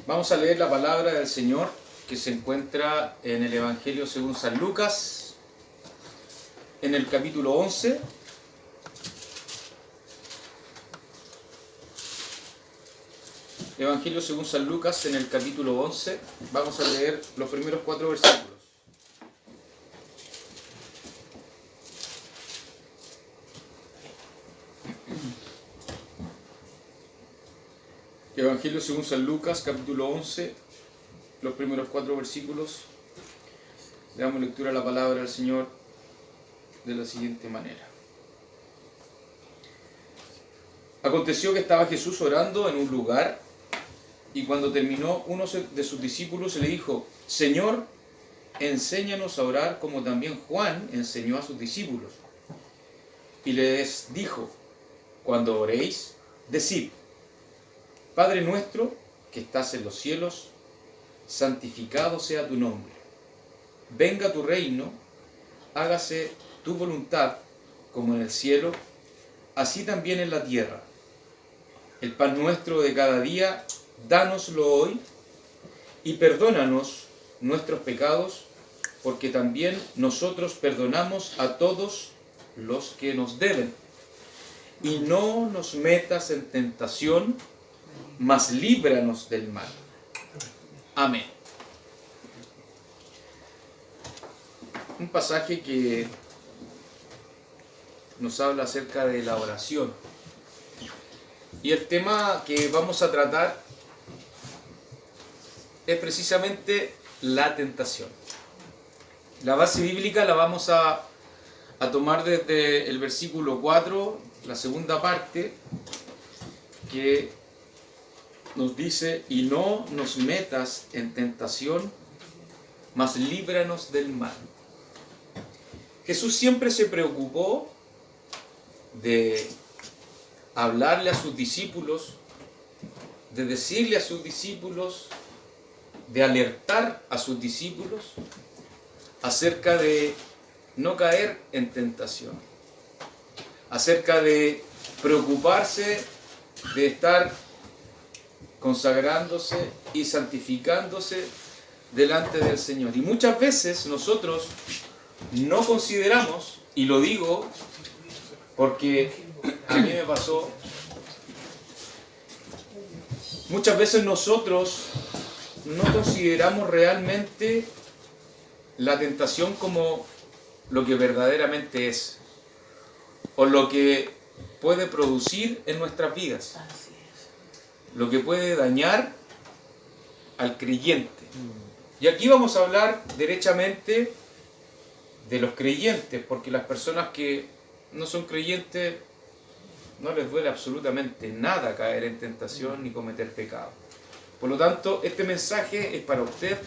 Vamos a leer la palabra del Señor que se encuentra en el Evangelio según San Lucas, en el capítulo 11. Evangelio según San Lucas, en el capítulo 11. Vamos a leer los primeros 4 versículos. Evangelio según San Lucas, capítulo 11, los primeros 4 versículos. Le damos lectura a la palabra del Señor de la siguiente manera. Aconteció que estaba Jesús orando en un lugar, y cuando terminó, uno de sus discípulos le dijo: Señor, enséñanos a orar como también Juan enseñó a sus discípulos. Y les dijo: cuando oréis, decid: Padre nuestro que estás en los cielos, santificado sea tu nombre. Venga tu reino, hágase tu voluntad, como en el cielo, así también en la tierra. El pan nuestro de cada día, dánoslo hoy, y perdónanos nuestros pecados, porque también nosotros perdonamos a todos los que nos deben. Y no nos metas en tentación, mas líbranos del mal. Amén. Un pasaje que nos habla acerca de la oración. Y el tema que vamos a tratar es precisamente la tentación. La base bíblica la vamos a tomar desde el versículo 4, la segunda parte, que nos dice: y no nos metas en tentación, mas líbranos del mal. Jesús siempre se preocupó de hablarle a sus discípulos, de decirle a sus discípulos, de alertar a sus discípulos acerca de no caer en tentación, acerca de preocuparse de estar consagrándose y santificándose delante del Señor. Y muchas veces nosotros no consideramos, y lo digo porque a mí me pasó, muchas veces nosotros no consideramos realmente la tentación como lo que verdaderamente es, o lo que puede producir en nuestras vidas, lo que puede dañar al creyente. Y aquí vamos a hablar derechamente de los creyentes, porque las personas que no son creyentes no les duele absolutamente nada caer en tentación ni cometer pecado. Por lo tanto, este mensaje es para usted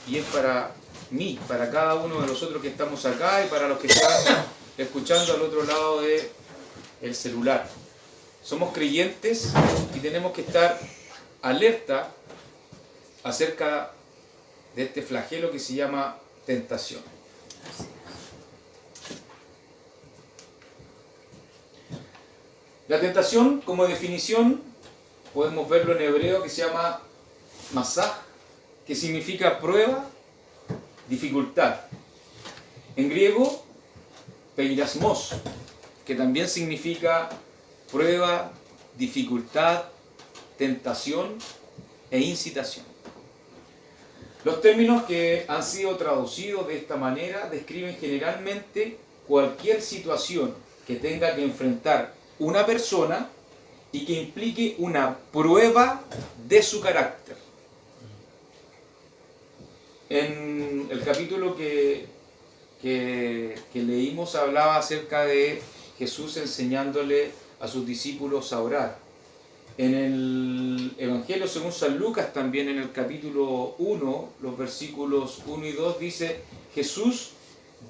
y es para mí, para cada uno de nosotros que estamos acá y para los que están escuchando al otro lado del celular. Somos creyentes y tenemos que estar alerta acerca de este flagelo que se llama tentación. La tentación, como definición, podemos verlo en hebreo, que se llama masaj, que significa prueba, dificultad. En griego, peirasmos, que también significa prueba, dificultad, tentación e incitación. Los términos que han sido traducidos de esta manera describen generalmente cualquier situación que tenga que enfrentar una persona y que implique una prueba de su carácter. En el capítulo que leímos hablaba acerca de Jesús enseñándole a sus discípulos a orar. En el Evangelio según San Lucas, también en el capítulo 1, los versículos 1 y 2, dice: Jesús,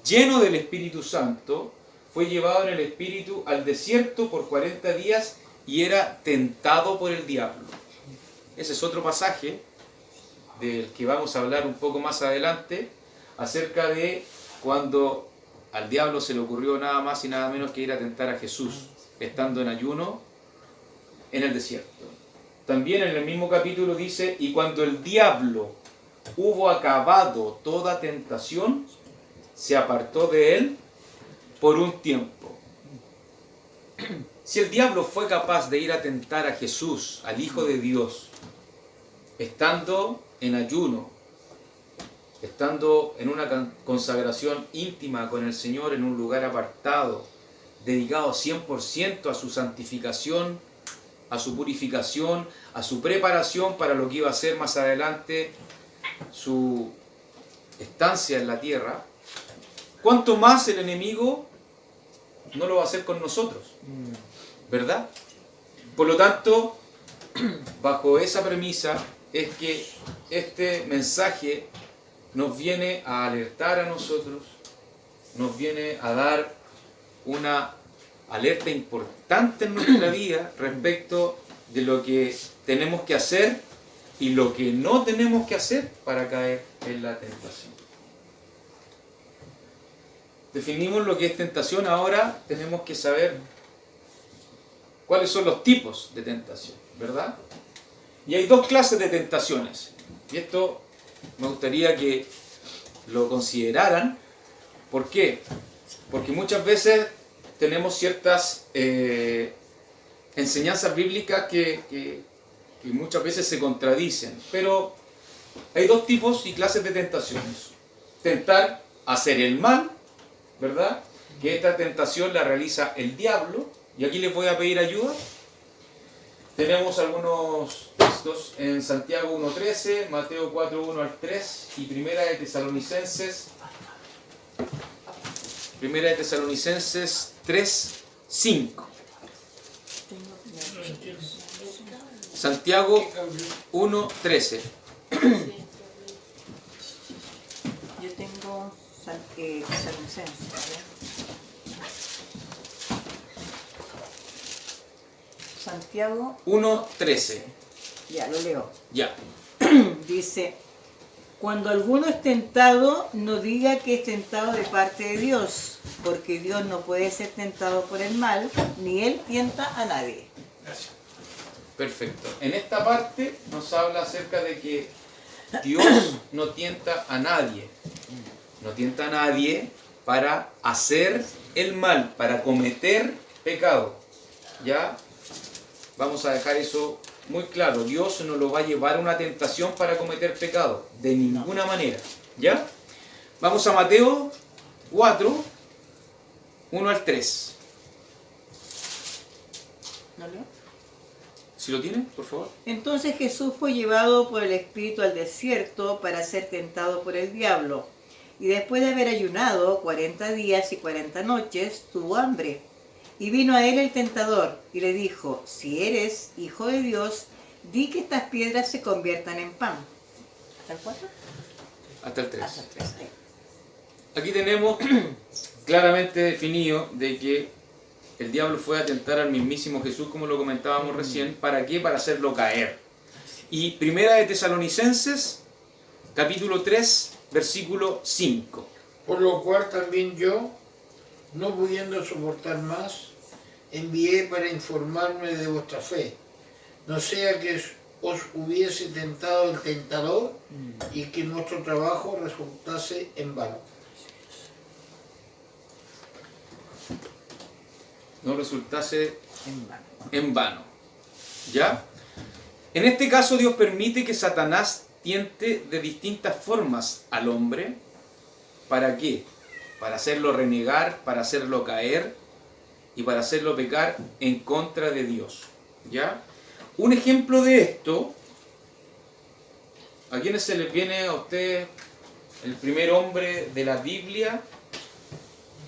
lleno del Espíritu Santo, fue llevado en el Espíritu al desierto por 40 días y era tentado por el diablo. Ese es otro pasaje del que vamos a hablar un poco más adelante, acerca de cuando al diablo se le ocurrió nada más y nada menos que ir a tentar a Jesús, estando en ayuno en el desierto. también en el mismo capítulo dice, y cuando el diablo hubo acabado toda tentación, se apartó de él por un tiempo. Si el diablo fue capaz de ir a tentar a Jesús, al Hijo de Dios, estando en ayuno, estando en una consagración íntima con el Señor en un lugar apartado, dedicado 100% a su santificación, a su purificación, a su preparación para lo que iba a ser más adelante su estancia en la tierra, ¿cuánto más el enemigo no lo va a hacer con nosotros? ¿Verdad? Por lo tanto, bajo esa premisa es que este mensaje nos viene a alertar a nosotros, nos viene a dar una alerta importante en nuestra vida respecto de lo que tenemos que hacer y lo que no tenemos que hacer para caer en la tentación. Definimos lo que es tentación, ahora tenemos que saber cuáles son los tipos de tentación, ¿verdad? Y hay dos clases de tentaciones, y esto me gustaría que lo consideraran. ¿Por qué? Porque muchas veces tenemos ciertas enseñanzas bíblicas que muchas veces se contradicen, pero hay dos tipos y clases de tentaciones. Tentar hacer el mal, ¿verdad? Que esta tentación la realiza el diablo, y aquí les voy a pedir ayuda. Tenemos algunos textos en Santiago 1.13, Mateo 4.1 al 3 y Primera de Tesalonicenses 3.5. Santiago 1.13. Yo tengo Tesalonicenses, Santiago 1.13. Ya, lo leo. Ya. Dice, cuando alguno es tentado, no diga que es tentado de parte de Dios, porque Dios no puede ser tentado por el mal, ni Él tienta a nadie. Gracias. Perfecto. En esta parte nos habla acerca de que Dios no tienta a nadie. No tienta a nadie para hacer el mal, para cometer pecado. ¿Ya? Vamos a dejar eso muy claro. Dios no lo va a llevar a una tentación para cometer pecado. De ninguna manera. ¿Ya? Vamos a Mateo 4, 1 al 3. ¿No leo? Si lo tiene, por favor. Entonces Jesús fue llevado por el Espíritu al desierto para ser tentado por el diablo. Y después de haber ayunado 40 días y 40 noches, tuvo hambre. Y vino a él el tentador y le dijo, si eres hijo de Dios, di que estas piedras se conviertan en pan. ¿Hasta el 4? Hasta el 3. Hasta el 3. Aquí tenemos claramente definido de que el diablo fue a tentar al mismísimo Jesús, como lo comentábamos recién. ¿Para qué? Para hacerlo caer. Y Primera de Tesalonicenses, capítulo 3, versículo 5. Por lo cual también yo, no pudiendo soportar más, envié para informarme de vuestra fe, no sea que os hubiese tentado el tentador y que nuestro trabajo resultase en vano. No resultase en vano. ¿Ya? En este caso Dios permite que Satanás tiente de distintas formas al hombre. ¿Para qué? Para hacerlo renegar, para hacerlo caer y para hacerlo pecar en contra de Dios. ¿Ya? Un ejemplo de esto, ¿a quiénes se les viene a ustedes el primer hombre de la Biblia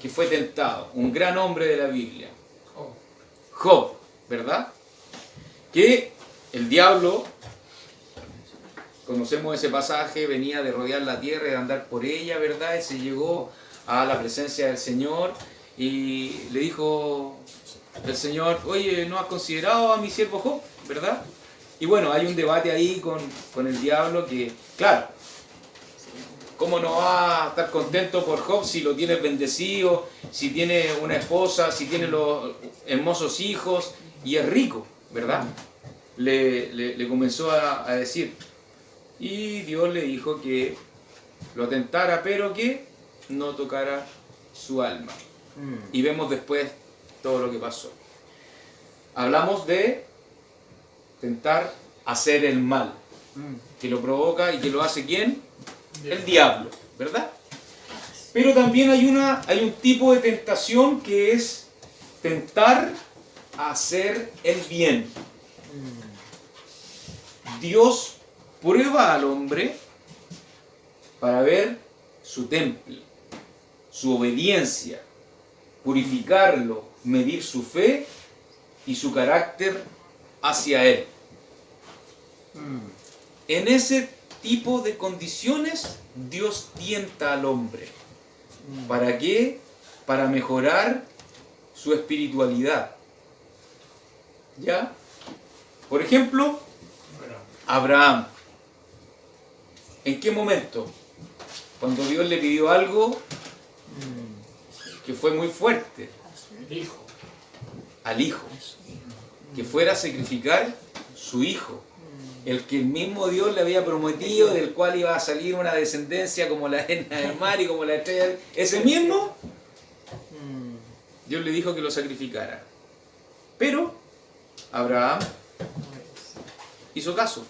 que fue tentado? Un gran hombre de la Biblia. Job, ¿verdad? Que el diablo, conocemos ese pasaje, venía de rodear la tierra y de andar por ella, ¿verdad? Y se llegó a la presencia del Señor y le dijo el Señor, oye, ¿no has considerado a mi siervo Job? ¿Verdad? Y bueno, hay un debate ahí con el diablo que, claro, ¿cómo no va a estar contento por Job si lo tienes bendecido, si tiene una esposa, si tiene los hermosos hijos y es rico, ¿verdad? le comenzó a decir. Y Dios le dijo que lo tentara, pero que no tocara su alma. Y vemos después todo lo que pasó. Hablamos de tentar hacer el mal, que lo provoca y que lo hace ¿quién? El diablo, ¿verdad? Pero también hay un tipo de tentación que es tentar hacer el bien. Dios prueba al hombre para ver su temple, su obediencia, purificarlo, medir su fe y su carácter hacia Él. En ese tipo de condiciones, Dios tienta al hombre. ¿Para qué? Para mejorar su espiritualidad. ¿Ya? Por ejemplo, Abraham. ¿En qué momento? Cuando Dios le pidió algo que fue muy fuerte. El hijo. Al hijo. Que fuera a sacrificar su hijo. El que el mismo Dios le había prometido, del cual iba a salir una descendencia como la arena del mar y como la estrella. Ese mismo, Dios le dijo que lo sacrificara. Pero Abraham hizo caso.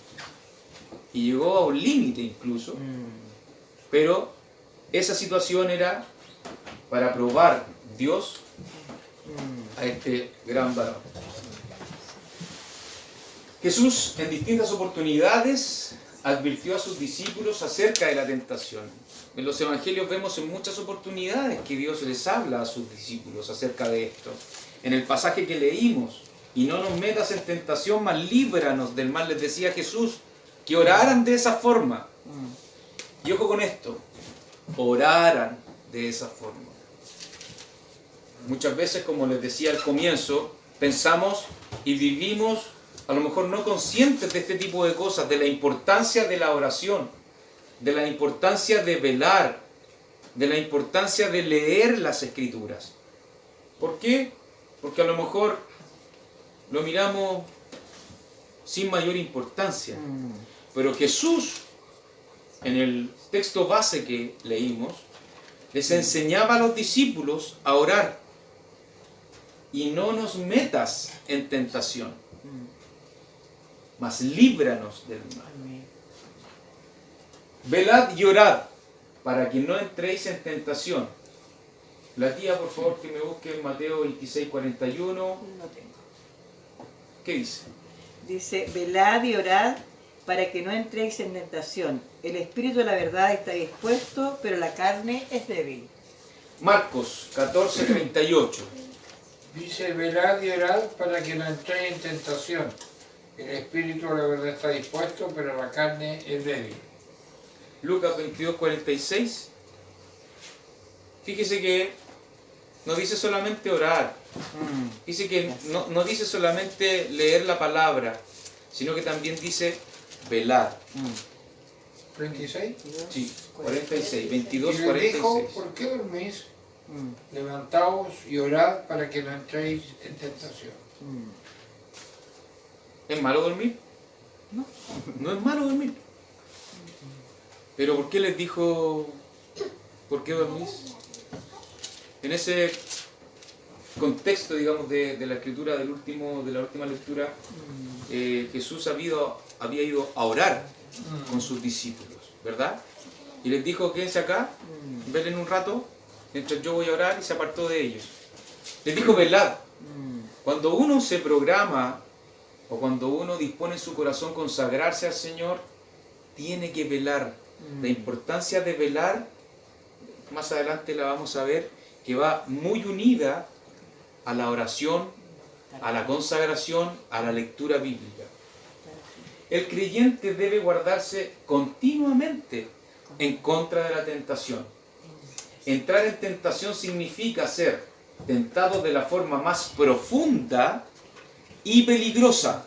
Y llegó a un límite incluso. Pero esa situación era para probar Dios a este gran varón. Jesús en distintas oportunidades advirtió a sus discípulos acerca de la tentación. En los evangelios vemos en muchas oportunidades que Dios les habla a sus discípulos acerca de esto. En el pasaje que leímos, y no nos metas en tentación, mas líbranos del mal, les decía Jesús que oraran de esa forma. Y ojo con esto, oraran de esa forma. Muchas veces, como les decía al comienzo, pensamos y vivimos a lo mejor no conscientes de este tipo de cosas, de la importancia de la oración, de la importancia de velar, de la importancia de leer las Escrituras. ¿Por qué? Porque a lo mejor lo miramos sin mayor importancia. Pero Jesús, en el texto base que leímos, les enseñaba a los discípulos a orar. Y no nos metas en tentación, mas líbranos del mal. Velad y orad para que no entréis en tentación. La tía, por favor, que me busque en Mateo 26, 41. No tengo. ¿Qué dice? Dice, velad y orad para que no entréis en tentación. El espíritu de la verdad está dispuesto, pero la carne es débil. Marcos 14, 38. Dice, velad y orad para que no entréis en tentación. El espíritu de la verdad está dispuesto, pero la carne es débil. Lucas 22, 46. Fíjese que no dice solamente orar. Dice que no dice solamente leer la palabra, sino que también dice velar. ¿36? Sí, 46, 22, Y les dijo, 46. ¿por qué dormís? Levantaos y orad para que no entréis en tentación. ¿Es malo dormir? No. No es malo dormir. Pero ¿por qué les dijo por qué dormís? En ese contexto, digamos, de la escritura de la última lectura, Jesús había ido a orar con sus discípulos, ¿verdad? Y les dijo, quédense acá, velen un rato, mientras yo voy a orar, y se apartó de ellos. Les dijo, velad. Cuando uno se programa, o cuando uno dispone en su corazón consagrarse al Señor, tiene que velar. La importancia de velar, más adelante la vamos a ver, que va muy unida a la oración, a la consagración, a la lectura bíblica. El creyente debe guardarse continuamente en contra de la tentación. Entrar en tentación significa ser tentado de la forma más profunda y peligrosa.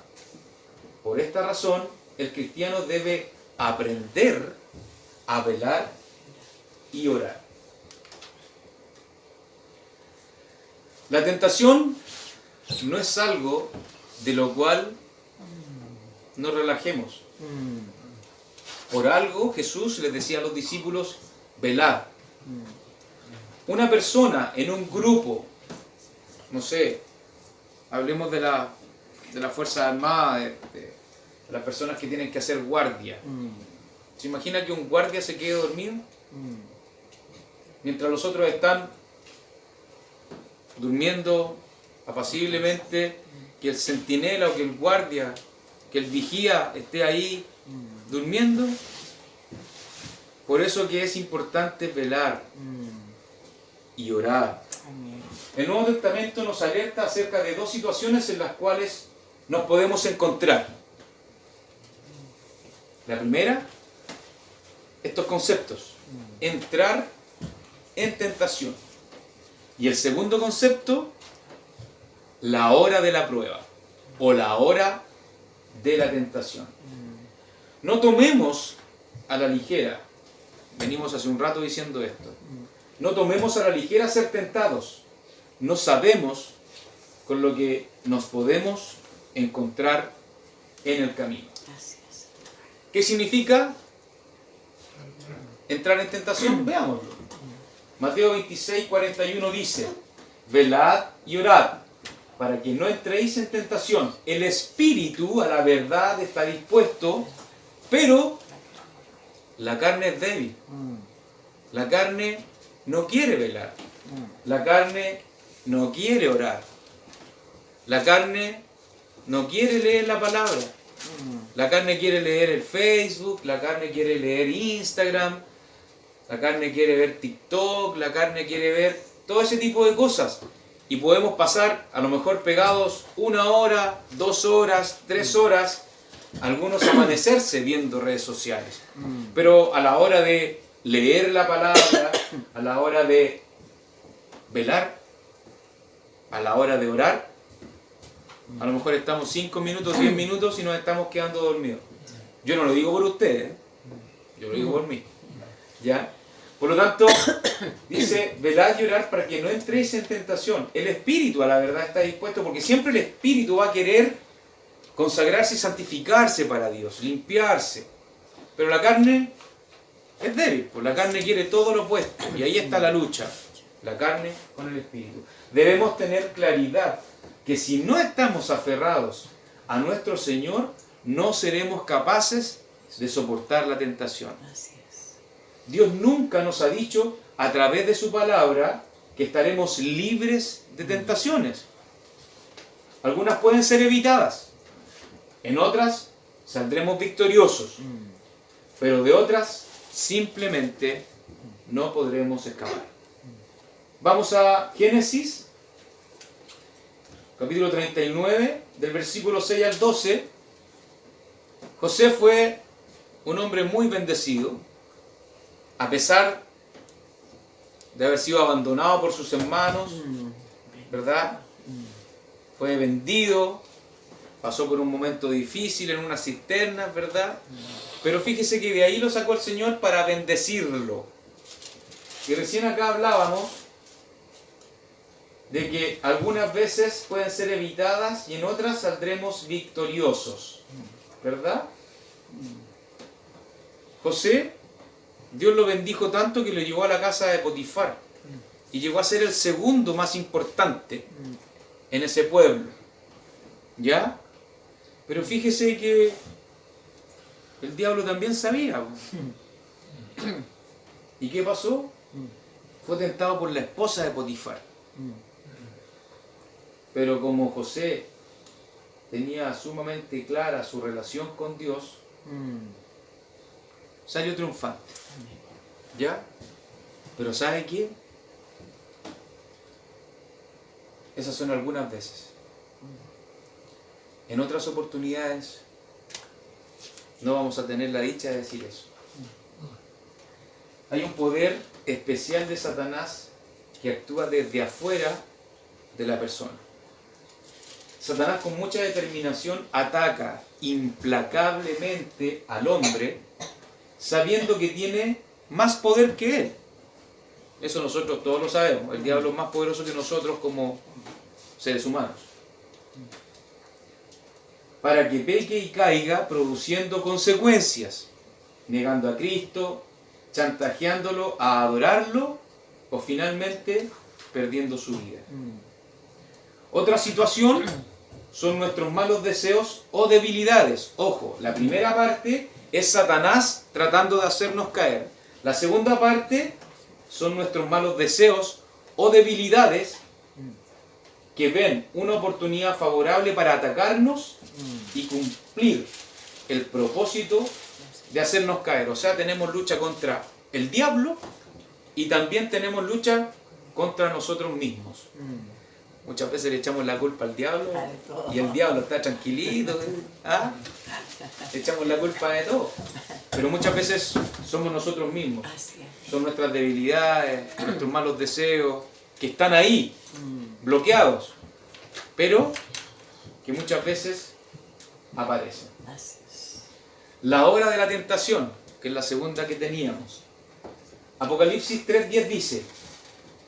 Por esta razón, el cristiano debe aprender a velar y orar. La tentación no es algo de lo cual nos relajemos. Por algo Jesús les decía a los discípulos, velad. Una persona en un grupo, no sé, hablemos de las Fuerzas Armadas, de las personas que tienen que hacer guardia. ¿Se imagina que un guardia se quede dormido? Mientras los otros están durmiendo apaciblemente, que el centinela o que el guardia, que el vigía esté ahí durmiendo. Por eso que es importante velar y orar. El Nuevo Testamento nos alerta acerca de dos situaciones en las cuales nos podemos encontrar. La primera, estos conceptos, entrar en tentación. Y el segundo concepto, la hora de la prueba o la hora de la tentación. No tomemos a la ligera, venimos hace un rato diciendo esto, no tomemos a la ligera ser tentados. No sabemos con lo que nos podemos encontrar en el camino. ¿Qué significa entrar en tentación? Veámoslo. Mateo 26, 41 dice, velad y orad, para que no entréis en tentación. El espíritu a la verdad está dispuesto, pero la carne es débil. La carne no quiere velar. La carne no quiere orar. La carne no quiere leer la palabra. La carne quiere leer el Facebook, la carne quiere leer Instagram, la carne quiere ver TikTok, la carne quiere ver todo ese tipo de cosas. Y podemos pasar a lo mejor pegados 1 hora, 2 horas, 3 horas, algunos amanecerse viendo redes sociales. Pero a la hora de leer la palabra, a la hora de velar, a la hora de orar, a lo mejor estamos 5 minutos, 10 minutos y nos estamos quedando dormidos. Yo no lo digo por ustedes, yo lo digo por mí. ¿Ya? Por lo tanto, dice, velad y orad para que no entréis en tentación. El espíritu a la verdad está dispuesto, porque siempre el espíritu va a querer consagrarse y santificarse para Dios, limpiarse. Pero la carne es débil, pues la carne quiere todo lo opuesto. Y ahí está la lucha, la carne con el espíritu. Debemos tener claridad que si no estamos aferrados a nuestro Señor, no seremos capaces de soportar la tentación. Dios nunca nos ha dicho a través de su palabra que estaremos libres de tentaciones. Algunas pueden ser evitadas, en otras saldremos victoriosos, pero de otras simplemente no podremos escapar. Vamos a Génesis, capítulo 39, del versículo 6 al 12. José fue un hombre muy bendecido, a pesar de haber sido abandonado por sus hermanos, ¿verdad? Fue vendido, pasó por un momento difícil en una cisterna, ¿verdad? Pero fíjese que de ahí lo sacó el Señor para bendecirlo. Y recién acá hablábamos de que algunas veces pueden ser evitadas y en otras saldremos victoriosos, ¿verdad? José, Dios lo bendijo tanto que lo llevó a la casa de Potifar y llegó a ser el segundo más importante en ese pueblo, ¿ya? Pero fíjese que el diablo también sabía. ¿Y qué pasó? Fue tentado por la esposa de Potifar. Pero como José tenía sumamente clara su relación con Dios, salió triunfante. ¿Ya? Pero ¿sabe qué? Esas son algunas veces. En otras oportunidades no vamos a tener la dicha de decir eso. Hay un poder especial de Satanás que actúa desde afuera de la persona. Satanás con mucha determinación ataca implacablemente al hombre sabiendo que tiene más poder que él. Eso nosotros todos lo sabemos. El diablo es más poderoso que nosotros como seres humanos. para que peque y caiga, produciendo consecuencias, negando a Cristo, chantajeándolo a adorarlo o finalmente perdiendo su vida. Otra situación son nuestros malos deseos o debilidades. Ojo, la primera parte es Satanás tratando de hacernos caer. La segunda parte son nuestros malos deseos o debilidades que ven una oportunidad favorable para atacarnos y cumplir el propósito de hacernos caer. O sea, tenemos lucha contra el diablo y también tenemos lucha contra nosotros mismos. Muchas veces le echamos la culpa al diablo y el diablo está tranquilito. ¿Ah? Le echamos la culpa de todo. Pero muchas veces somos nosotros mismos. Son nuestras debilidades, nuestros malos deseos, que están ahí, bloqueados, pero que muchas veces aparecen. La hora de la tentación, que es la segunda que teníamos. Apocalipsis 3:10 dice: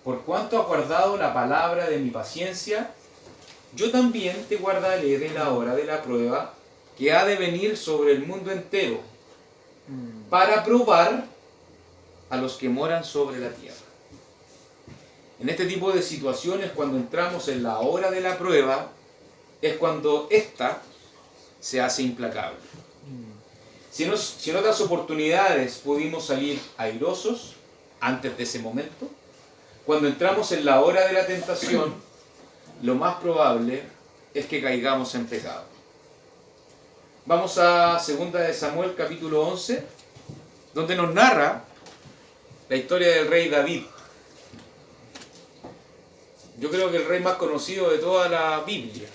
por cuanto has guardado la palabra de mi paciencia, yo también te guardaré de la hora de la prueba que ha de venir sobre el mundo entero, para probar a los que moran sobre la tierra. En este tipo de situaciones, cuando entramos en la hora de la prueba, es cuando ésta se hace implacable. Si en otras oportunidades pudimos salir airosos antes de ese momento, cuando entramos en la hora de la tentación, lo más probable es que caigamos en pecado. Vamos a 2 de Samuel capítulo 11, donde nos narra la historia del rey David. Yo creo que el rey más conocido de toda la Biblia.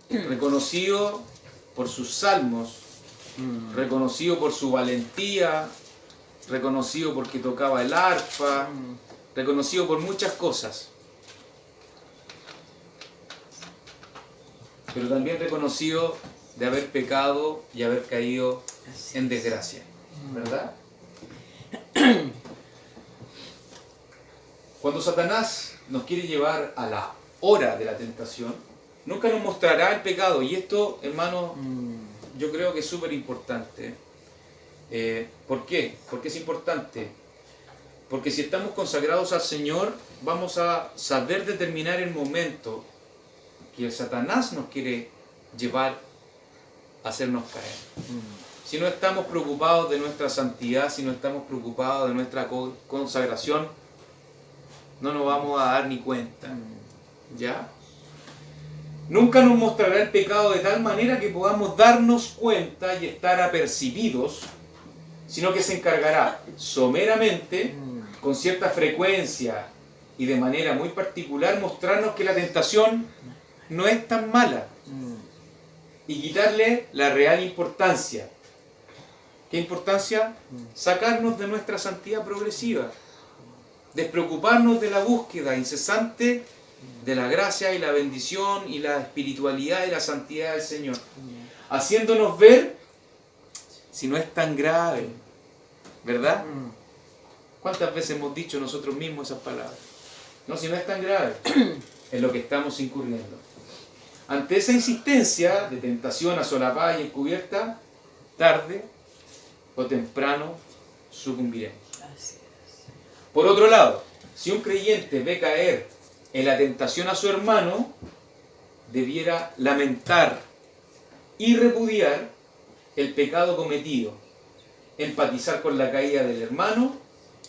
Reconocido por sus salmos, reconocido por su valentía, reconocido porque tocaba el arpa, reconocido por muchas cosas. Pero también reconocido de haber pecado y haber caído en desgracia. ¿Verdad? Cuando Satanás nos quiere llevar a la hora de la tentación, nunca nos mostrará el pecado. Y esto, hermano, yo creo que es súper importante. ¿Por qué? Porque es importante. Porque si estamos consagrados al Señor, vamos a saber determinar el momento que el Satanás nos quiere llevar a hacernos caer. Si no estamos preocupados de nuestra santidad, si no estamos preocupados de nuestra consagración, no nos vamos a dar ni cuenta. ¿Ya? Nunca nos mostrará el pecado de tal manera que podamos darnos cuenta y estar apercibidos, sino que se encargará someramente, con cierta frecuencia y de manera muy particular, mostrarnos que la tentación no es tan mala y quitarle la real importancia. ¿Qué importancia? Sacarnos de nuestra santidad progresiva, despreocuparnos de la búsqueda incesante de la gracia y la bendición y la espiritualidad y la santidad del Señor, haciéndonos ver si no es tan grave, ¿verdad? ¿Cuántas veces hemos dicho nosotros mismos esas palabras? No, si no es tan grave, en lo que estamos incurriendo. Ante esa insistencia de tentación asolapada y encubierta, tarde o temprano sucumbiremos. Por otro lado, si un creyente ve caer en la tentación a su hermano, debiera lamentar y repudiar el pecado cometido, empatizar con la caída del hermano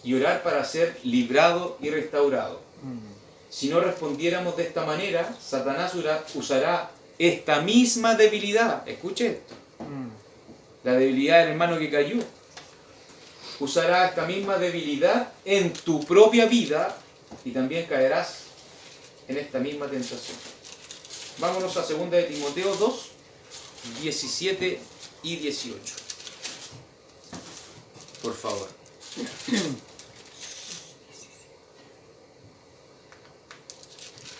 y orar para ser librado y restaurado. Si no respondiéramos de esta manera, Satanás usará esta misma debilidad. Escuche esto. La debilidad del hermano que cayó. Usará esta misma debilidad en tu propia vida y también caerás en esta misma tentación. Vámonos a 2 de Timoteo 2, 17 y 18. Por favor.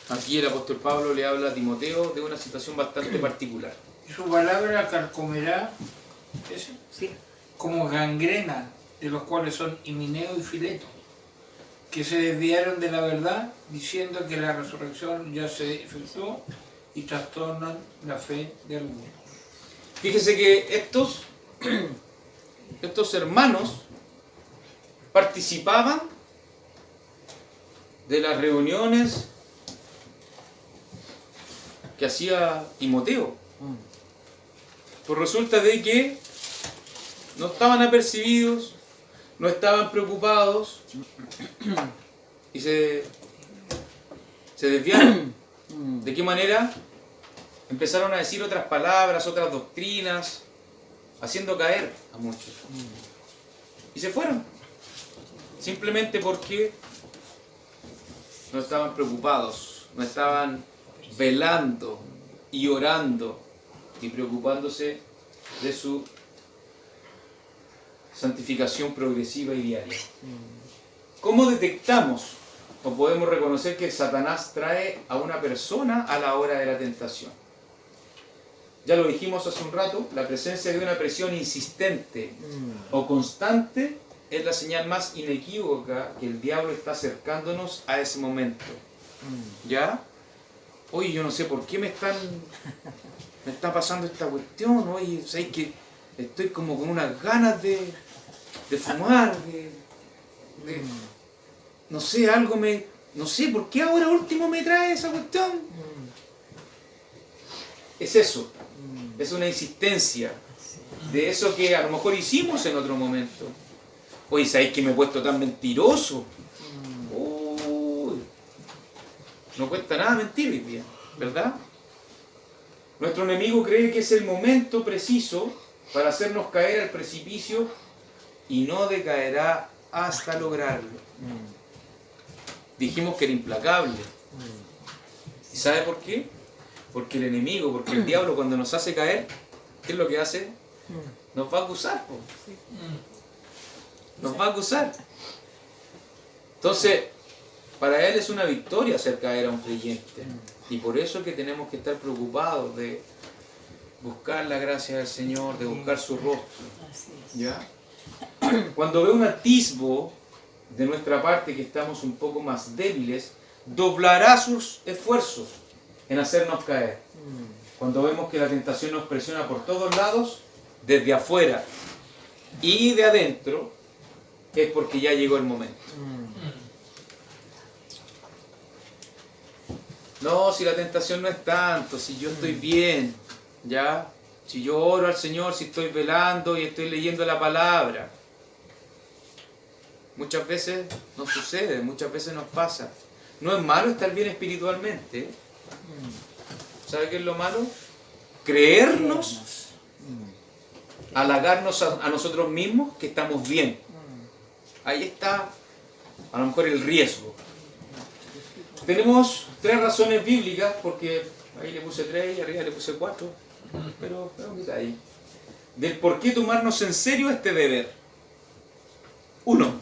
Aquí el apóstol Pablo le habla a Timoteo de una situación bastante particular. Y su palabra carcomerá Sí. como gangrena, de los cuales son Himeneo y Fileto, que se desviaron de la verdad, diciendo que la resurrección ya se efectuó, y trastornan la fe de algunos. Fíjese que estos hermanos participaban de las reuniones que hacía Timoteo. Pues resulta de que no estaban apercibidos, no estaban preocupados y se desviaron. ¿De qué manera? Empezaron a decir otras palabras, otras doctrinas, haciendo caer a muchos. Y se fueron. Simplemente porque no estaban preocupados, no estaban velando y orando y preocupándose de su santificación progresiva y diaria. ¿Cómo detectamos o podemos reconocer que Satanás trae a una persona a la hora de la tentación? Ya lo dijimos hace un rato, la presencia de una presión insistente o constante es la señal más inequívoca que el diablo está acercándonos a ese momento. ¿Ya? Oye, yo no sé por qué me está pasando esta cuestión. Oye, ¿sabes que estoy como con unas ganas de fumar? No sé, no sé, ¿por qué ahora último me trae esa cuestión? Es eso. Es una insistencia de eso que a lo mejor hicimos en otro momento. Oye, ¿sabéis que me he puesto tan mentiroso? Uy, no cuesta nada mentir hoy día, ¿verdad? Nuestro enemigo cree que es el momento preciso para hacernos caer al precipicio y no decaerá hasta lograrlo. Dijimos que era implacable. ¿Y sabe por qué? Porque el enemigo, porque el diablo cuando nos hace caer, ¿qué es lo que hace? Nos va a acusar. Nos va a acusar. Entonces, para él es una victoria hacer caer a un creyente. Y por eso es que tenemos que estar preocupados de buscar la gracia del Señor, de buscar su rostro. ¿Ya? Cuando ve un atisbo de nuestra parte que estamos un poco más débiles, doblará sus esfuerzos en hacernos caer. Cuando vemos que la tentación nos presiona por todos lados, desde afuera y de adentro, es porque ya llegó el momento. No, si la tentación no es tanto, si yo estoy bien, ¿ya? Si yo oro al Señor, si estoy velando y estoy leyendo la palabra. Muchas veces nos sucede, muchas veces nos pasa. No es malo estar bien espiritualmente. ¿Sabe qué es lo malo? Creernos, halagarnos a nosotros mismos que estamos bien. Ahí está a lo mejor el riesgo. Tenemos 3 razones bíblicas, porque ahí le puse 3 y arriba le puse 4, pero ahí, del por qué tomarnos en serio este deber. 1.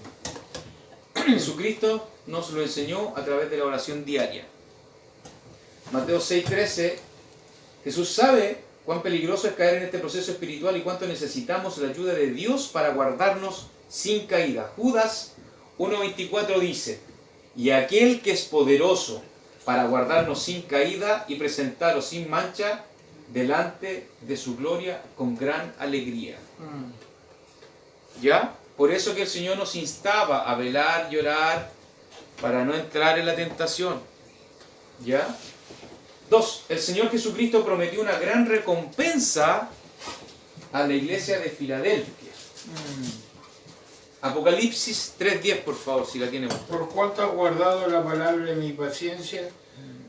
Jesucristo nos lo enseñó a través de la oración diaria. Mateo 6:13, Jesús sabe cuán peligroso es caer en este proceso espiritual y cuánto necesitamos la ayuda de Dios para guardarnos sin caída. Judas 1:24 dice: y aquel que es poderoso para guardarnos sin caída y presentaros sin mancha delante de su gloria con gran alegría. ¿Ya? Por eso que el Señor nos instaba a velar y orar para no entrar en la tentación. ¿Ya? 2. El Señor Jesucristo prometió una gran recompensa a la iglesia de Filadelfia. Apocalipsis 3:10, por favor, si la tiene. Por cuanto has guardado la palabra de mi paciencia,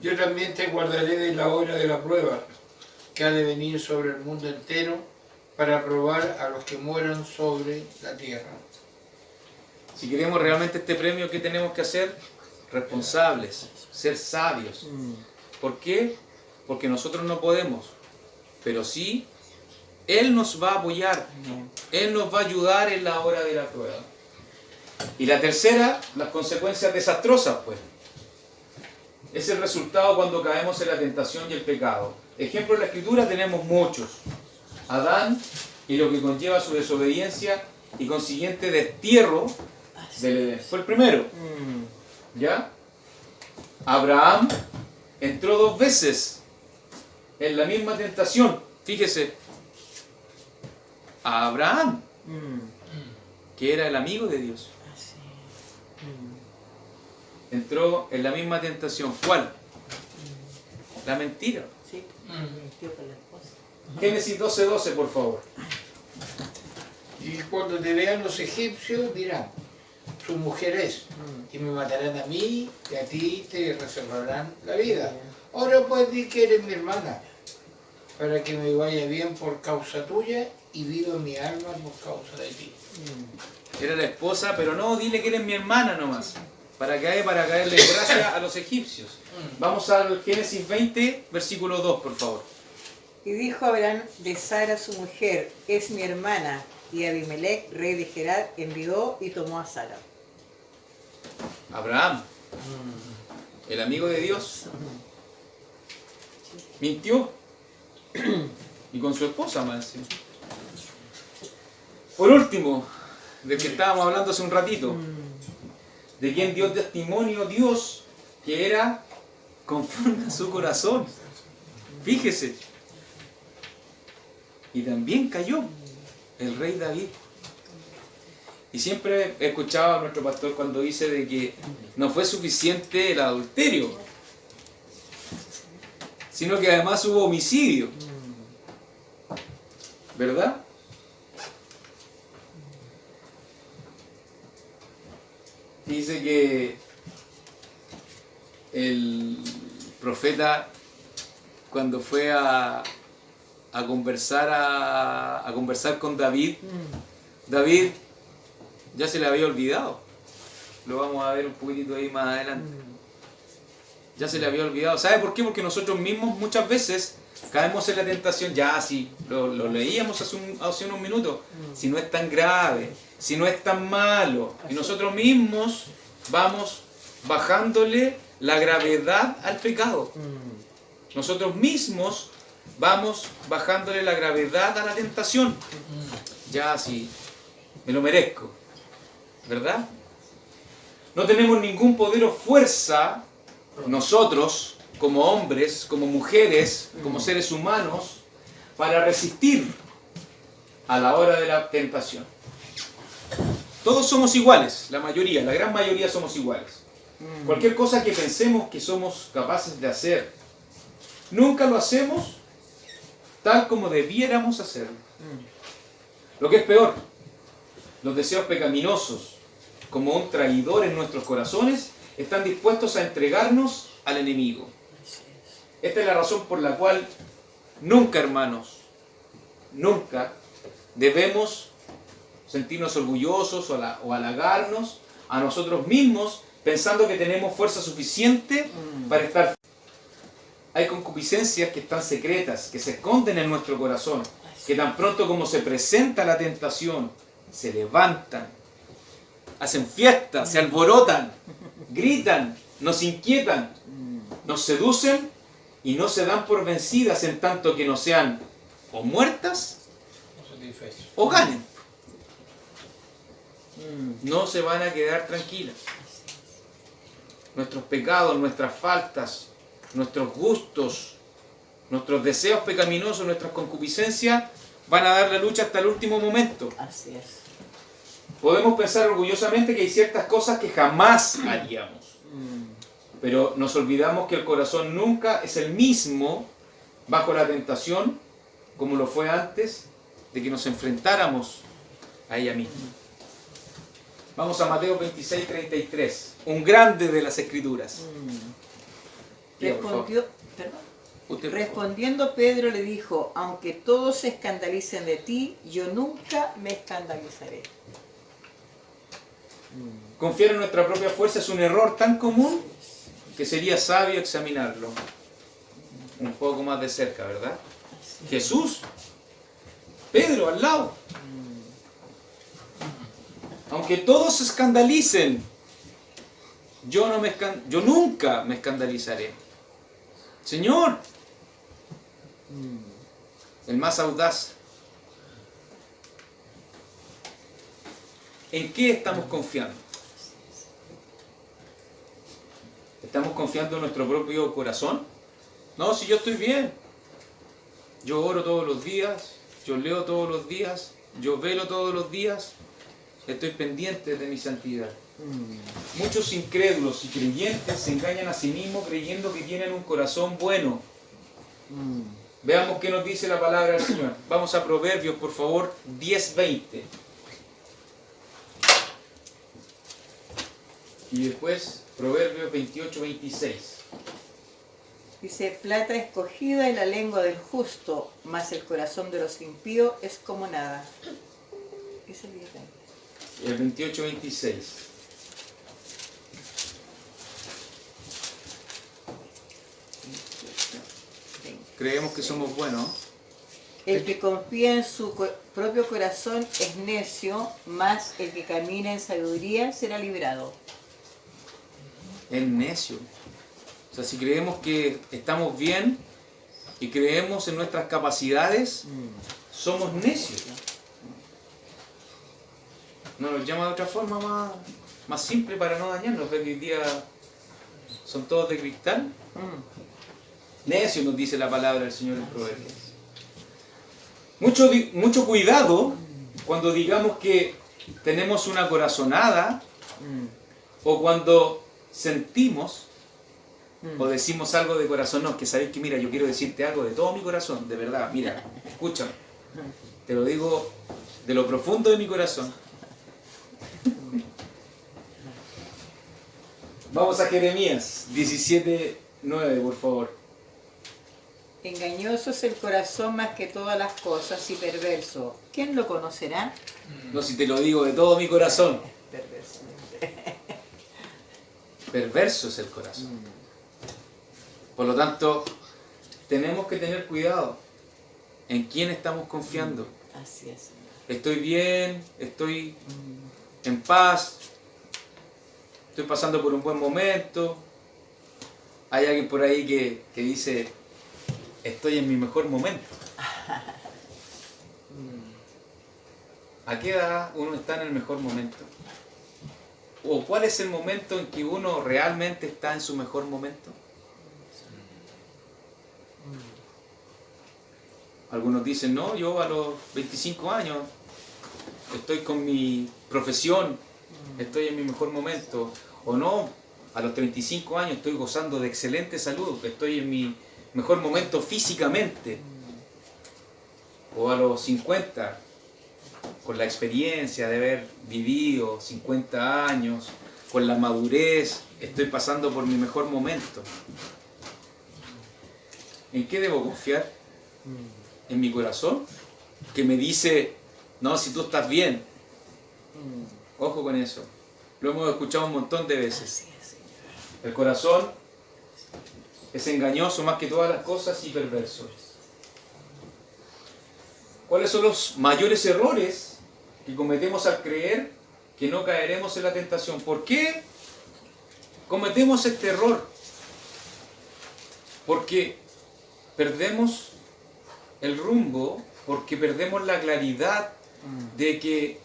yo también te guardaré de la hora de la prueba, que ha de venir sobre el mundo entero, para probar a los que mueran sobre la tierra. Si queremos realmente este premio, ¿qué tenemos que hacer? Responsables, ser sabios. ¿Por qué? Porque nosotros no podemos, pero sí Él nos va a apoyar, Él nos va a ayudar en la hora de la prueba. Y la tercera, las consecuencias desastrosas, pues. Es el resultado cuando caemos en la tentación y el pecado. Ejemplos en la Escritura tenemos muchos. Adán y lo que conlleva su desobediencia y consiguiente destierro del Edén. Fue el primero. ¿Ya? Abraham entró 2 veces en la misma tentación. Fíjese, a Abraham, que era el amigo de Dios, Así. entró en la misma tentación. ¿Cuál? La mentira. Sí, mintió con la esposa. Génesis 12:12, por favor. Y cuando te vean los egipcios dirán, su mujer es, y me matarán a mí y a ti te reservarán la vida. Ahora pues di que eres mi hermana, para que me vaya bien por causa tuya y viva mi alma por causa de ti. Era la esposa, pero no, dile que eres mi hermana nomás. Para caerle gracia a los egipcios. Vamos al Génesis 20, versículo 2, por favor. Y dijo Abraham de Sara su mujer, es mi hermana. Y Abimelech, rey de Gerar, envió y tomó a Sara. Abraham, el amigo de Dios, mintió. Y con su esposa más encima. Por último, de que estábamos hablando hace un ratito, de quien dio testimonio Dios que era conforme a su corazón. Fíjese. Y también cayó el rey David. Y siempre he escuchado a nuestro pastor cuando dice de que no fue suficiente el adulterio, sino que además hubo homicidio. ¿Verdad? Dice que el profeta, cuando fue a conversar con David, David ya se le había olvidado. Lo vamos a ver un poquitito ahí más adelante. Ya se le había olvidado. ¿Sabe por qué? Porque nosotros mismos muchas veces caemos en la tentación. Ya, sí, lo leíamos hace unos minutos. Si no es tan grave, si no es tan malo. Y nosotros mismos vamos bajándole la gravedad al pecado. Nosotros mismos vamos bajándole la gravedad a la tentación. Ya, sí, me lo merezco. ¿Verdad? No tenemos ningún poder o fuerza nosotros, como hombres, como mujeres, como seres humanos, para resistir a la hora de la tentación. Todos somos iguales, la mayoría, la gran mayoría somos iguales. Cualquier cosa que pensemos que somos capaces de hacer, nunca lo hacemos tal como debiéramos hacerlo. Lo que es peor, los deseos pecaminosos, como un traidor en nuestros corazones, están dispuestos a entregarnos al enemigo. Esta es la razón por la cual nunca, hermanos, nunca debemos sentirnos orgullosos o halagarnos a nosotros mismos pensando que tenemos fuerza suficiente para estar. Hay concupiscencias que están secretas, que se esconden en nuestro corazón, que tan pronto como se presenta la tentación, se levantan, hacen fiesta, se alborotan, gritan, nos inquietan, nos seducen y no se dan por vencidas en tanto que no sean o muertas o ganen. No se van a quedar tranquilas. Nuestros pecados, nuestras faltas, nuestros gustos, nuestros deseos pecaminosos, nuestras concupiscencias van a dar la lucha hasta el último momento. Así es. Podemos pensar orgullosamente que hay ciertas cosas que jamás haríamos, pero nos olvidamos que el corazón nunca es el mismo bajo la tentación como lo fue antes de que nos enfrentáramos a ella misma. Vamos a Mateo 26:33, un grande de las Escrituras. Diga, por favor. Respondiendo Pedro le dijo, aunque todos se escandalicen de ti, yo nunca me escandalizaré. Confiar en nuestra propia fuerza es un error tan común que sería sabio examinarlo un poco más de cerca, ¿verdad? Jesús, Pedro al lado. Aunque todos se escandalicen, yo nunca me escandalizaré. Señor, el más audaz. ¿En qué estamos confiando? ¿Estamos confiando en nuestro propio corazón? No, si yo estoy bien. Yo oro todos los días, yo leo todos los días, yo velo todos los días, estoy pendiente de mi santidad. Muchos incrédulos y creyentes se engañan a sí mismos creyendo que tienen un corazón bueno. Veamos qué nos dice la palabra del Señor. Vamos a Proverbios, por favor, 10:20. Y después Proverbios 28:26. Dice, plata escogida en la lengua del justo, mas el corazón de los impíos es como nada. Ese es el 10:20. El 28:26. Creemos que somos buenos. El que confía en su propio corazón es necio, mas el que camina en sabiduría será librado. Es necio. O sea, si creemos que estamos bien y creemos en nuestras capacidades, somos necios. No nos llama de otra forma más simple para no dañarnos. Hoy día son todos de cristal. Necio nos dice la palabra del Señor en Proverbios. Mucho cuidado cuando digamos que tenemos una corazonada o cuando sentimos o decimos algo de corazón. No, que sabéis que mira, yo quiero decirte algo de todo mi corazón, de verdad, mira, escúchame. Te lo digo de lo profundo de mi corazón. Vamos a Jeremías 17:9, por favor. Engañoso es el corazón más que todas las cosas y perverso. ¿Quién lo conocerá? No, si te lo digo de todo mi corazón. Perverso. Perverso es el corazón. Por lo tanto, tenemos que tener cuidado en quién estamos confiando. Así es. Estoy bien, estoy en paz, estoy pasando por un buen momento. Hay alguien por ahí que dice, estoy en mi mejor momento. ¿A qué edad uno está en el mejor momento? ¿O cuál es el momento en que uno realmente está en su mejor momento? Algunos dicen, no, yo a los 25 años estoy con mi profesión, estoy en mi mejor momento. O no, a los 35 años estoy gozando de excelente salud, estoy en mi mejor momento físicamente. O a los 50, con la experiencia de haber vivido 50 años, con la madurez, estoy pasando por mi mejor momento. ¿En qué debo confiar? ¿En mi corazón? Que me dice, no, si tú estás bien. Ojo con eso. Lo hemos escuchado un montón de veces. El corazón es engañoso más que todas las cosas y perverso. ¿Cuáles son los mayores errores que cometemos al creer que no caeremos en la tentación? ¿Por qué cometemos este error? Porque perdemos el rumbo, porque perdemos la claridad de que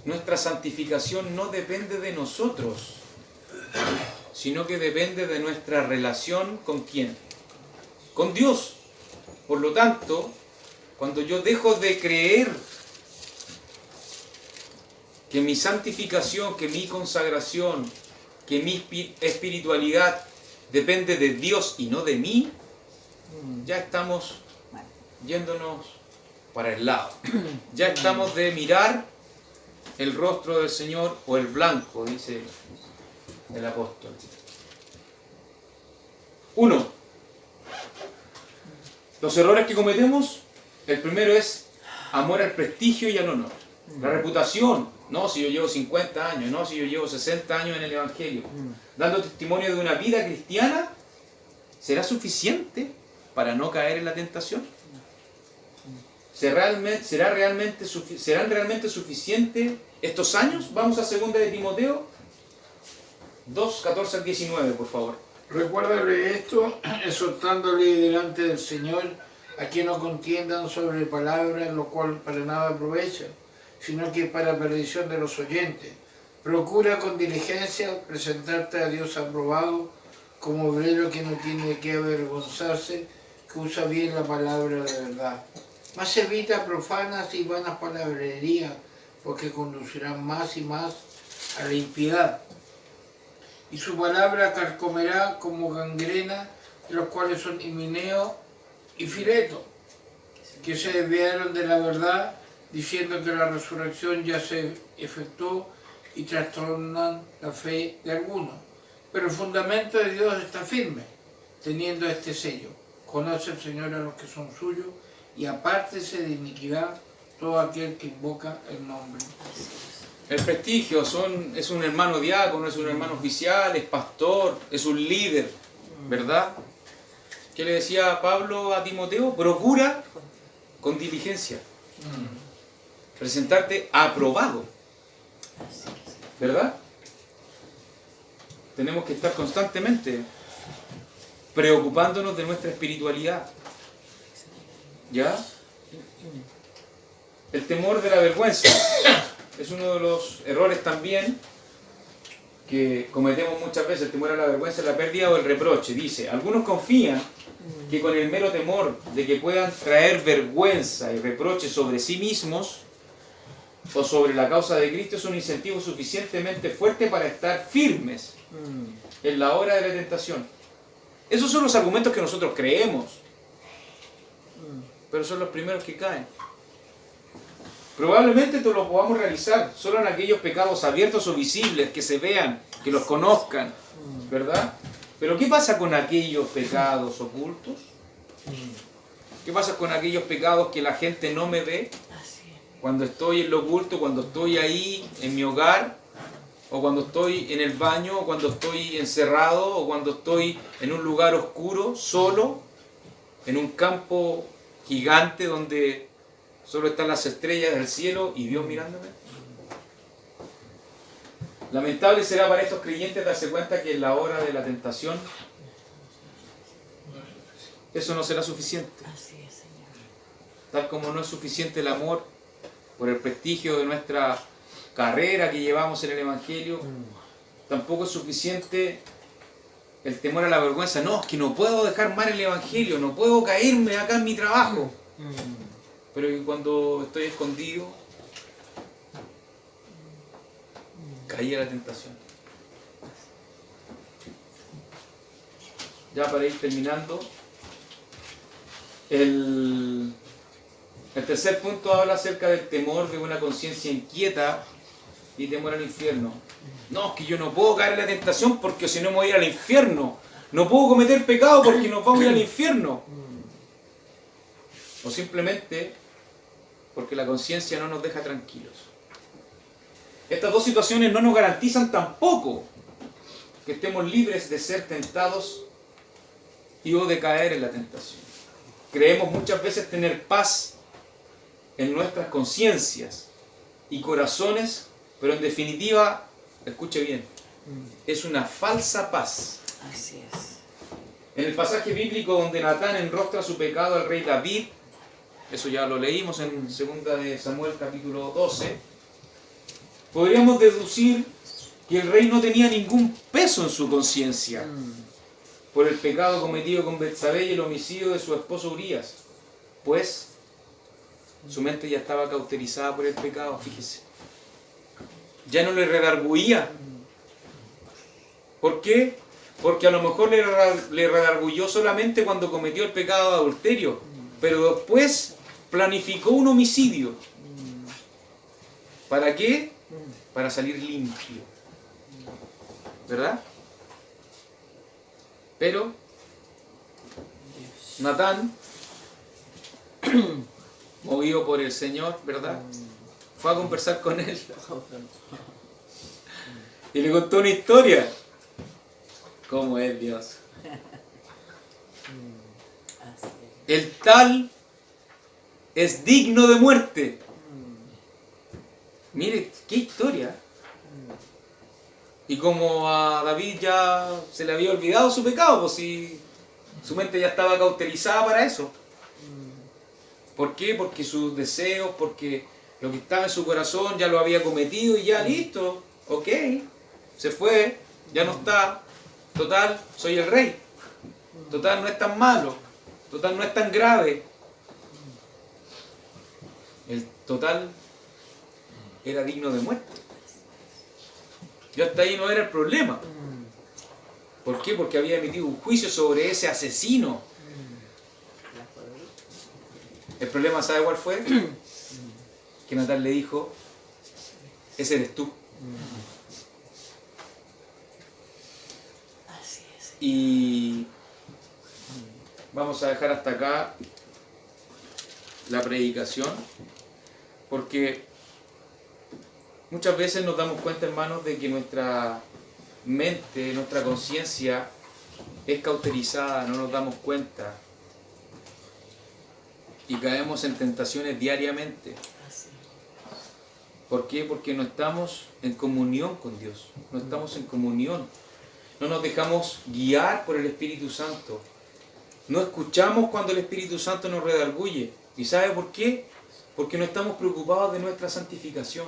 nuestra santificación no depende de nosotros, sino que depende de nuestra relación con ¿quién? Con Dios. Por lo tanto, cuando yo dejo de creer que mi santificación, que mi consagración, que mi espiritualidad depende de Dios y no de mí, ya estamos yéndonos para el lado. Ya estamos de mirar el rostro del Señor o el blanco, dice el apóstol. 1. Los errores que cometemos, el primero es amor al prestigio y al honor. La reputación, no si yo llevo 50 años, no si yo llevo 60 años en el Evangelio. Dando testimonio de una vida cristiana, ¿será suficiente para no caer en la tentación? ¿Serán realmente suficientes estos años? Vamos a 2 de Timoteo 2, 14 al 19, por favor. Recuérdale esto, exhortándole delante del Señor a que no contiendan sobre palabras, lo cual para nada aprovecha, sino que para perdición de los oyentes. Procura con diligencia presentarte a Dios aprobado, como obrero que no tiene que avergonzarse, que usa bien la palabra de verdad. Más evita profanas y vanas palabrerías, porque conducirán más y más a la impiedad. Y su palabra carcomerá como gangrena, de los cuales son Himeneo y Fileto, que se desviaron de la verdad, diciendo que la resurrección ya se efectuó y trastornan la fe de algunos. Pero el fundamento de Dios está firme, teniendo este sello. Conoce el Señor a los que son suyos, y apártese de iniquidad todo aquel que invoca el nombre. El prestigio es un hermano diácono, es un hermano oficial, es pastor, es un líder, ¿verdad? ¿Qué le decía Pablo a Timoteo? Procura con diligencia presentarte aprobado, ¿verdad? Tenemos que estar constantemente preocupándonos de nuestra espiritualidad, ¿ya? El temor de la vergüenza es uno de los errores también que cometemos muchas veces. El temor a la vergüenza, la pérdida o el reproche. Dice, algunos confían que con el mero temor de que puedan traer vergüenza y reproche sobre sí mismos o sobre la causa de Cristo es un incentivo suficientemente fuerte para estar firmes en la hora de la tentación. Esos son los argumentos que nosotros creemos, pero son los primeros que caen. Probablemente esto lo podamos realizar solo en aquellos pecados abiertos o visibles, que se vean, que los conozcan, ¿verdad? Pero ¿qué pasa con aquellos pecados ocultos? ¿Qué pasa con aquellos pecados que la gente no me ve? Cuando estoy en lo oculto, cuando estoy ahí en mi hogar, o cuando estoy en el baño, o cuando estoy encerrado, o cuando estoy en un lugar oscuro, solo, en un campo gigante donde solo están las estrellas del cielo y Dios mirándome. Lamentable será para estos creyentes darse cuenta que en la hora de la tentación eso no será suficiente. Tal como no es suficiente el amor por el prestigio de nuestra carrera que llevamos en el Evangelio, tampoco es suficiente el temor a la vergüenza. No, es que no puedo dejar mal el Evangelio, no puedo caerme acá en mi trabajo. Pero que cuando estoy escondido, caí a la tentación. Ya para ir terminando, el tercer punto habla acerca del temor de una conciencia inquieta y temor al infierno. No, es que yo no puedo caer en la tentación porque si no me voy a ir al infierno. No puedo cometer pecado porque nos vamos a ir al infierno. O simplemente porque la conciencia no nos deja tranquilos. Estas dos situaciones no nos garantizan tampoco que estemos libres de ser tentados y o de caer en la tentación. Creemos muchas veces tener paz en nuestras conciencias y corazones, pero en definitiva, escuche bien, es una falsa paz. Así es. En el pasaje bíblico donde Natán enrostra su pecado al rey David, eso ya lo leímos en 2 de Samuel capítulo 12, podríamos deducir que el rey no tenía ningún peso en su conciencia por el pecado cometido con Betsabé y el homicidio de su esposo Urías, pues su mente ya estaba cauterizada por el pecado, fíjese. Ya no le redarguía. ¿Por qué? Porque a lo mejor le redarguyó solamente cuando cometió el pecado de adulterio, pero después planificó un homicidio. ¿Para qué? Para salir limpio. ¿Verdad? Pero Natán, movido por el Señor, ¿verdad?, fue a conversar con él y le contó una historia. ¿Cómo es Dios? El tal es digno de muerte. Mire, qué historia. Y como a David ya se le había olvidado su pecado, pues si su mente ya estaba cauterizada para eso. ¿Por qué? Porque sus deseos, porque lo que estaba en su corazón ya lo había cometido y ya listo, ok, se fue, ya no está, total, soy el rey, total, no es tan malo, Total, no es tan grave. El total era digno de muerte. Y hasta ahí no era el problema. ¿Por qué? Porque había emitido un juicio sobre ese asesino. El problema, ¿sabe cuál fue? Que Natán le dijo, ese eres tú. Así es. Y vamos a dejar hasta acá la predicación, porque muchas veces nos damos cuenta, hermanos, de que nuestra mente, nuestra conciencia es cauterizada, no nos damos cuenta y caemos en tentaciones diariamente. Así. ¿Por qué? Porque no estamos en comunión con Dios, no estamos en comunión, no nos dejamos guiar por el Espíritu Santo, no escuchamos cuando el Espíritu Santo nos redarguye. ¿Y sabe por qué? Porque no estamos preocupados de nuestra santificación.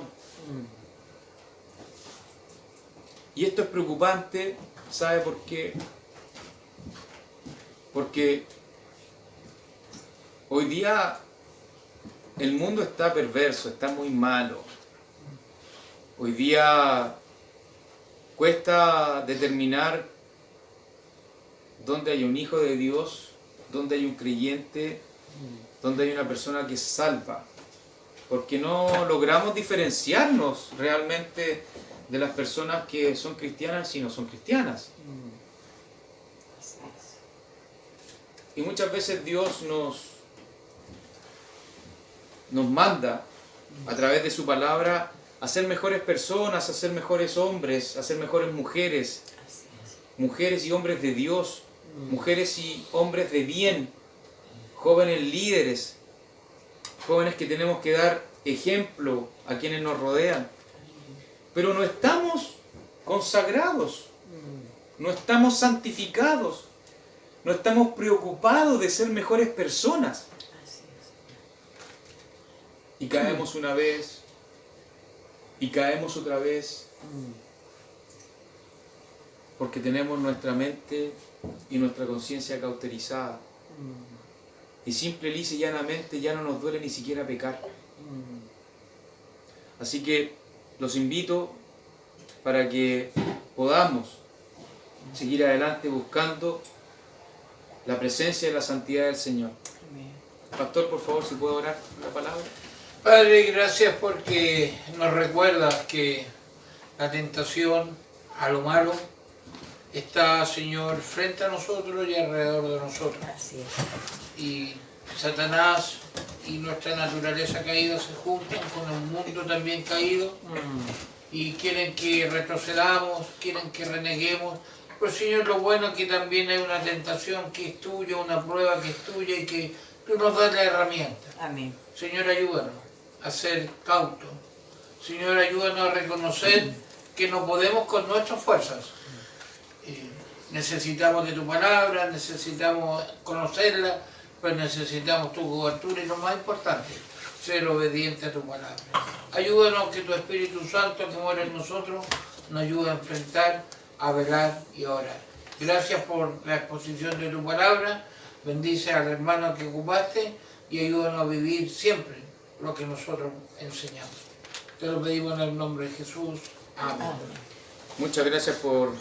Y esto es preocupante, ¿sabe por qué? Porque hoy día el mundo está perverso, está muy malo. Hoy día cuesta determinar dónde hay un hijo de Dios, dónde hay un creyente, dónde hay una persona que es salva. Porque no logramos diferenciarnos realmente de las personas que son cristianas y no son cristianas. Así es. Y muchas veces Dios nos manda a través de su palabra a ser mejores personas, a ser mejores hombres, a ser mejores mujeres, Así es. mujeres y hombres de Dios, mujeres y hombres de bien, jóvenes líderes, jóvenes que tenemos que dar ejemplo a quienes nos rodean. Pero no estamos consagrados, no estamos santificados, no estamos preocupados de ser mejores personas. Así es. Y caemos una vez, y caemos otra vez, porque tenemos nuestra mente y nuestra conciencia cauterizada. Y simple, lisa y llanamente ya no nos duele ni siquiera pecar. Así que los invito para que podamos seguir adelante buscando la presencia y la santidad del Señor. Amén. Pastor, por favor, si puede orar la palabra. Padre, gracias porque nos recuerdas que la tentación a lo malo está, Señor, frente a nosotros y alrededor de nosotros. Así es. Y Satanás y nuestra naturaleza caída se juntan con el mundo también caído y quieren que retrocedamos, quieren que reneguemos. Pero Señor, lo bueno es que también hay una tentación que es tuya, una prueba que es tuya y que tú nos das la herramienta. Amén. Señor, ayúdanos a ser cautos. Señor, ayúdanos a reconocer que no podemos con nuestras fuerzas. Necesitamos de tu palabra, necesitamos conocerla, pero necesitamos tu cobertura y lo más importante, ser obediente a tu palabra. Ayúdanos que tu Espíritu Santo que mora en nosotros nos ayude a enfrentar, a velar y a orar. Gracias por la exposición de tu palabra. Bendice al hermano que ocupaste y ayúdanos a vivir siempre lo que nosotros enseñamos. Te lo pedimos en el nombre de Jesús. Amén. Muchas gracias por